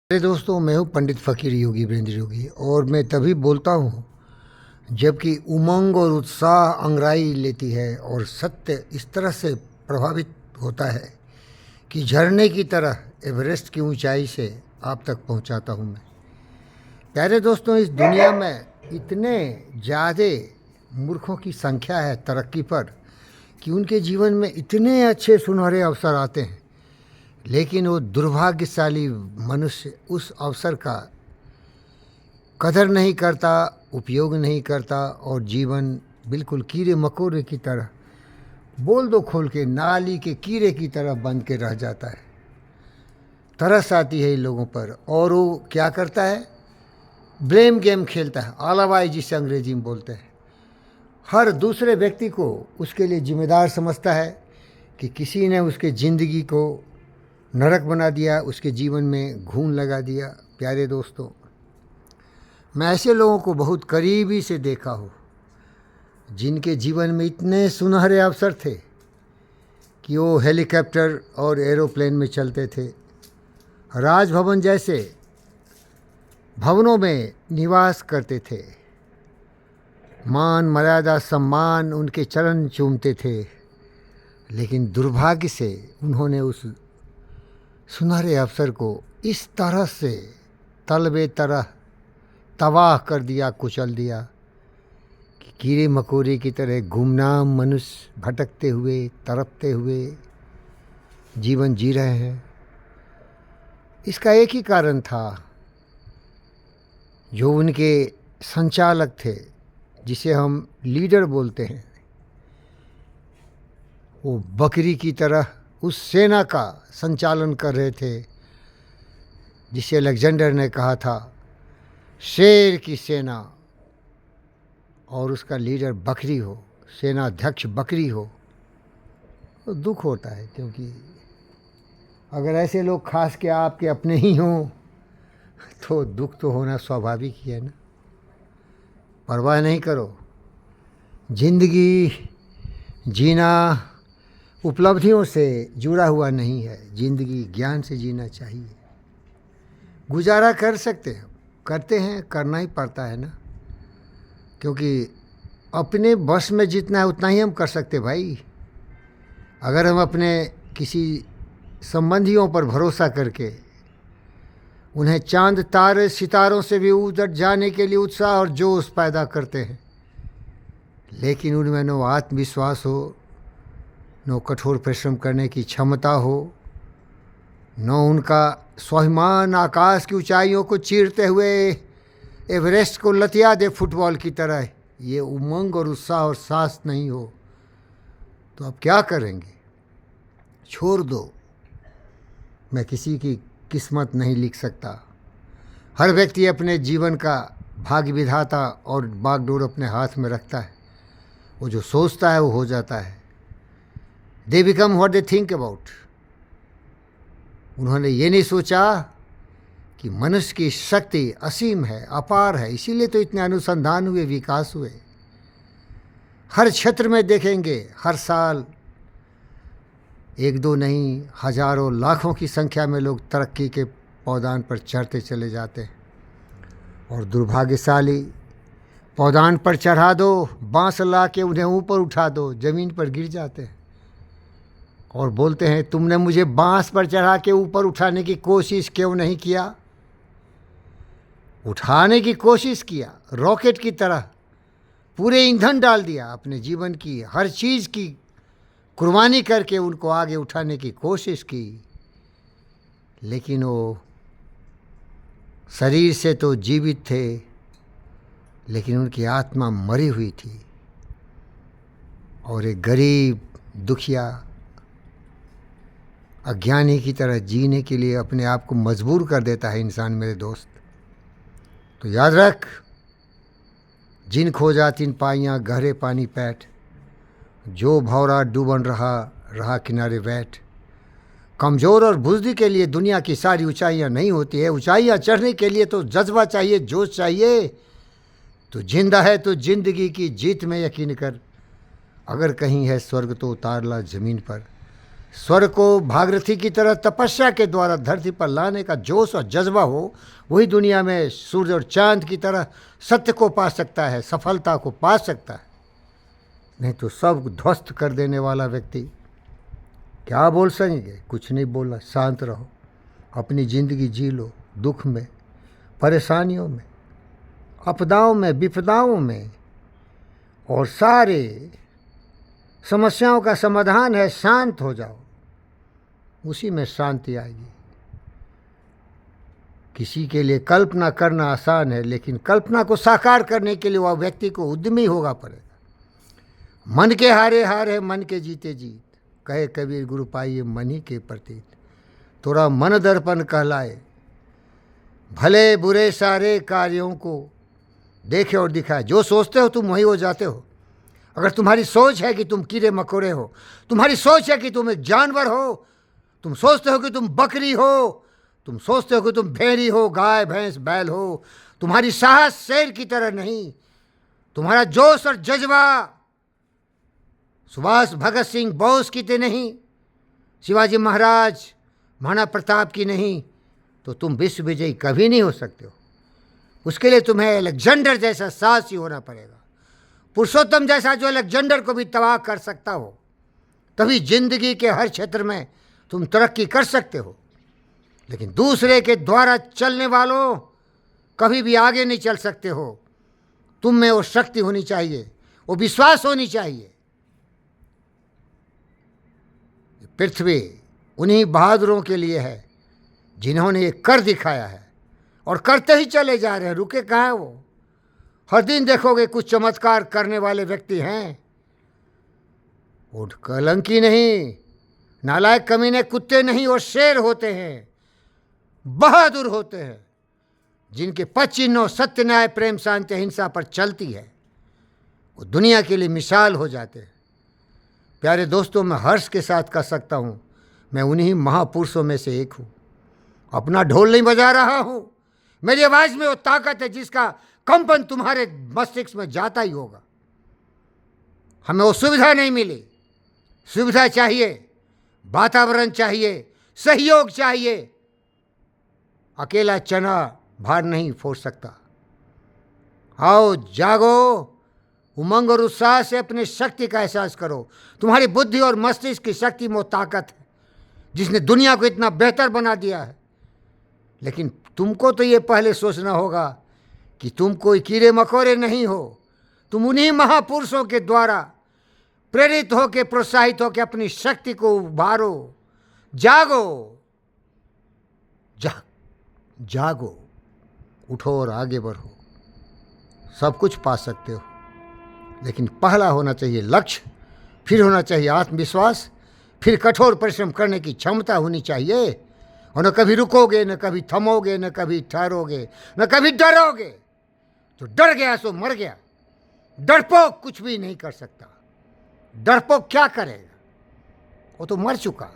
मेरे दोस्तों, मैं हूँ पंडित फ़कीर योगी वीरेंद्र योगी और मैं तभी बोलता हूँ जबकि उमंग और उत्साह अंगराई लेती है और सत्य इस तरह से प्रभावित होता है कि झरने की तरह एवरेस्ट की ऊंचाई से आप तक पहुँचाता हूँ मैं। प्यारे दोस्तों, इस दुनिया में इतने ज़्यादा मूर्खों की संख्या है तरक्की पर कि उनके जीवन में इतने अच्छे सुनहरे अवसर आते हैं, लेकिन वो दुर्भाग्यशाली मनुष्य उस अवसर का कदर नहीं करता, उपयोग नहीं करता और जीवन बिल्कुल कीड़े मकोड़े की तरह, बोल दो खोल के, नाली के कीड़े की तरह बन के रह जाता है। तरस आती है इन लोगों पर और वो क्या करता है, ब्लेम गेम खेलता है, आलावाई जिसे अंग्रेजी में बोलते हैं। हर दूसरे व्यक्ति को उसके लिए जिम्मेदार समझता है कि किसी ने उसके ज़िंदगी को नरक बना दिया, उसके जीवन में घून लगा दिया। प्यारे दोस्तों, मैं ऐसे लोगों को बहुत करीबी से देखा हो जिनके जीवन में इतने सुनहरे अवसर थे कि वो हेलीकॉप्टर और एरोप्लेन में चलते थे, राजभवन जैसे भवनों में निवास करते थे, मान मर्यादा सम्मान उनके चरण चूमते थे, लेकिन दुर्भाग्य से उन्होंने उस सुनहरे अवसर को इस तरह से तलबे तरह तबाह कर दिया, कुचल दिया कि कीड़े मकोड़े की तरह गुमनाम मनुष्य भटकते हुए, तड़पते हुए जीवन जी रहे हैं। इसका एक ही कारण था, जो उनके संचालक थे, जिसे हम लीडर बोलते हैं, वो बकरी की तरह उस सेना का संचालन कर रहे थे जिसे अलेक्जेंडर ने कहा था शेर की सेना, और उसका लीडर बकरी हो, सेनाध्यक्ष बकरी हो। तो दुख होता है, क्योंकि अगर ऐसे लोग खास के आपके अपने ही हों तो दुख तो होना स्वाभाविक ही है ना। परवाह नहीं करो, जिंदगी जीना उपलब्धियों से जुड़ा हुआ नहीं है, जिंदगी ज्ञान से जीना चाहिए। गुजारा कर सकते हैं, करते हैं, करना ही पड़ता है ना, क्योंकि अपने बस में जितना है उतना ही हम कर सकते भाई। अगर हम अपने किसी संबंधियों पर भरोसा करके उन्हें चांद तारे सितारों से भी ऊपर जाने के लिए उत्साह और जोश पैदा करते हैं, लेकिन उनमें न आत्मविश्वास हो, न कठोर परिश्रम करने की क्षमता हो, न उनका स्वाभिमान आकाश की ऊंचाइयों को चीरते हुए एवरेस्ट को लतिया दे फुटबॉल की तरह, ये उमंग और उत्साह और साहस नहीं हो, तो अब क्या करेंगे? छोड़ दो। मैं किसी की किस्मत नहीं लिख सकता। हर व्यक्ति अपने जीवन का भाग्य विधाता और बागडोर अपने हाथ में रखता है। वो जो सोचता है वो हो जाता है। They become what they think about। उन्होंने ये नहीं सोचा कि मनुष्य की शक्ति असीम है, अपार है, इसीलिए तो इतने अनुसंधान हुए, विकास हुए। हर क्षेत्र में देखेंगे, हर साल एक दो नहीं, हजारों लाखों की संख्या में लोग तरक्की के पौधान पर चढ़ते चले जाते हैं, और दुर्भाग्यशाली पौधान पर चढ़ा दो, बांस ला के उन्हें ऊपर उठा दो, ज़मीन पर गिर जाते हैं और बोलते हैं तुमने मुझे बांस पर चढ़ा के ऊपर उठाने की कोशिश क्यों नहीं किया? उठाने की कोशिश किया, रॉकेट की तरह पूरे ईंधन डाल दिया, अपने जीवन की हर चीज़ की कुर्बानी करके उनको आगे उठाने की कोशिश की, लेकिन वो शरीर से तो जीवित थे, लेकिन उनकी आत्मा मरी हुई थी। और एक गरीब, दुखिया, अज्ञानी की तरह जीने के लिए अपने आप को मजबूर कर देता है इंसान। मेरे दोस्त, तो याद रख, जिन खोजा तिन पाइयाँ गहरे पानी पैठ, जो भौरा डूबन रहा रहा किनारे बैठ। कमज़ोर और बुज़दिल के लिए दुनिया की सारी ऊंचाइयाँ नहीं होती है। ऊंचाइयाँ चढ़ने के लिए तो जज्बा चाहिए, जोश चाहिए। तो जिंदा है तो जिंदगी की जीत में यकीन कर, अगर कहीं है स्वर्ग तो उतार ला ज़मीन पर। स्वर को भागीरथी की तरह तपस्या के द्वारा धरती पर लाने का जोश और जज्बा हो, वही दुनिया में सूर्य और चांद की तरह सत्य को पा सकता है, सफलता को पा सकता है। नहीं तो सब ध्वस्त कर देने वाला व्यक्ति क्या बोल सकेंगे? कुछ नहीं बोलना, शांत रहो, अपनी ज़िंदगी जी लो, दुख में, परेशानियों में, आपदाओं में, विपदाओं में, और सारे समस्याओं का समाधान है शांत हो जाओ, उसी में शांति आएगी। किसी के लिए कल्पना करना आसान है, लेकिन कल्पना को साकार करने के लिए वह व्यक्ति को उद्यमी होगा पड़ेगा। मन के हारे हार है, मन के जीते जीत, कहे कबीर गुरु पाइए मन ही के प्रतीत। थोड़ा मन दर्पण कहलाए, भले बुरे सारे कार्यों को देखे और दिखाए। जो सोचते हो तुम वही हो जाते हो। अगर तुम्हारी सोच है कि तुम कीड़े मकोड़े हो, तुम्हारी सोच है कि तुम एक जानवर हो, तुम सोचते हो कि तुम बकरी हो, तुम सोचते हो कि तुम भेड़ी हो, गाय भैंस बैल हो, तुम्हारी साहस शेर की तरह नहीं, तुम्हारा जोश और जज्बा सुभाष भगत सिंह बोस की तो नहीं, शिवाजी महाराज महाराणा प्रताप की नहीं, तो तुम विश्व विजयी कभी नहीं हो सकते हो। उसके लिए तुम्हें अलेक्जेंडर जैसा साहसी होना पड़ेगा, पुरुषोत्तम जैसा जो अलेक्जेंडर को भी तबाह कर सकता हो। तभी जिंदगी के हर क्षेत्र में तुम तरक्की कर सकते हो। लेकिन दूसरे के द्वारा चलने वालों कभी भी आगे नहीं चल सकते हो। तुम में वो शक्ति होनी चाहिए, वो विश्वास होनी चाहिए। पृथ्वी उन्हीं बहादुरों के लिए है जिन्होंने ये कर दिखाया है और करते ही चले जा रहे हैं, रुके कहाँ हैं वो। हर दिन देखोगे कुछ चमत्कार करने वाले व्यक्ति हैं। वो कलंकी नहीं, नालायक कमीने कुत्ते नहीं, वो शेर होते हैं, बहादुर होते हैं, जिनके पद चिन्हों सत्य, न्याय, प्रेम, शांति, अहिंसा पर चलती है। वो दुनिया के लिए मिसाल हो जाते हैं। प्यारे दोस्तों, मैं हर्ष के साथ कह सकता हूँ, मैं उन्हीं महापुरुषों में से एक हूँ। अपना ढोल नहीं बजा रहा हूँ, मेरी आवाज़ में वो ताकत है जिसका कंपन तुम्हारे मस्तिष्क में जाता ही होगा। हमें वो सुविधा नहीं मिली। सुविधा चाहिए, वातावरण चाहिए, सहयोग चाहिए। अकेला चना भार नहीं फोड़ सकता। आओ जागो, उमंग और उत्साह से अपनी शक्ति का एहसास करो। तुम्हारी बुद्धि और मस्तिष्क की शक्ति में ताकत है जिसने दुनिया को इतना बेहतर बना दिया है। लेकिन तुमको तो ये पहले सोचना होगा कि तुम कोई कीड़े मकोड़े नहीं हो। तुम उन्हीं महापुरुषों के द्वारा प्रेरित होकर, प्रोत्साहित होकर अपनी शक्ति को उभारो। जागो, जागो, उठो और आगे बढ़ो। सब कुछ पा सकते हो, लेकिन पहला होना चाहिए लक्ष्य, फिर होना चाहिए आत्मविश्वास, फिर कठोर परिश्रम करने की क्षमता होनी चाहिए। और न कभी रुकोगे, न कभी थमोगे, न कभी ठहरोगे, न कभी डरोगे। तो डर गया सो मर गया। डरपोक कुछ भी नहीं कर सकता। डरपोक क्या करेगा? वो तो मर चुका।